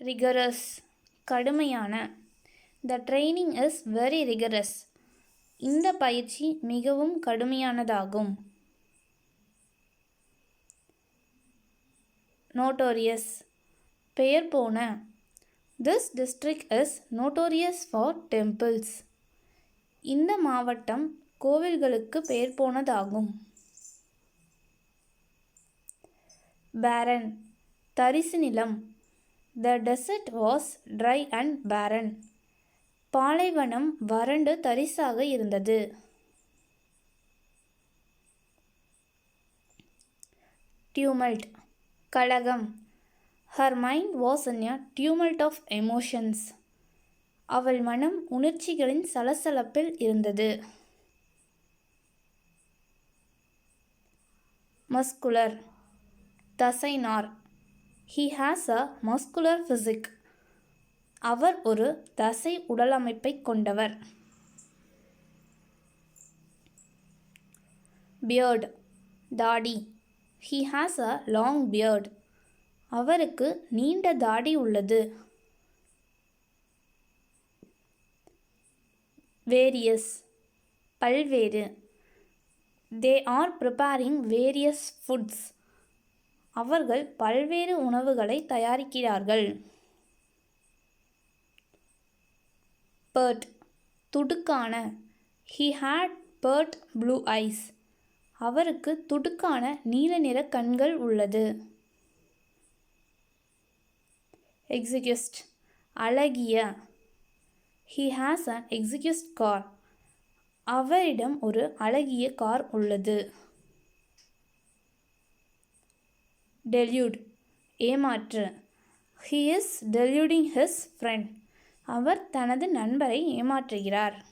Rigorous கடுமையான. The training is very rigorous. இந்த பயிற்சி மிகவும் கடுமையானதாகும். நோட்டோரியஸ் பெயர் போன. This district is notorious for temples. இந்த மாவட்டம் கோவில்களுக்கு பெயர் போனதாகும். பேரன் தரிசு நிலம். The desert was dry and barren. பாலைவனம் வறண்டு தரிசாக இருந்தது. டியூமல்ட் கலகம். Her mind was in a tumult of emotions. அவள் மனம் உணர்ச்சிகளின் சலசலப்பில் இருந்தது. மஸ்குலர் தசைநார். He has a muscular physique. அவர் ஒரு தசை உடலமைப்பை கொண்டவர். பியர்ட் தாடி. He has a long beard. அவருக்கு நீண்ட தாடி உள்ளது. வேரியஸ் பல்வேறு. They are preparing various foods. அவர்கள் பல்வேறு உணவுகளை தயாரிக்கிறார்கள். பெர்ட் துடுக்கான. He had pert blue eyes. அவருக்கு துடுக்கான நீல நிற கண்கள் உள்ளது. எக்ஸிக்யூஸ்ட் அழகிய. He has an exquisite car. அவரிடம் ஒரு அழகிய கார் உள்ளது. டெல்யூட் ஏமாற்று. He is deluding his friend. அவர் தனது நண்பரை ஏமாற்றுகிறார்.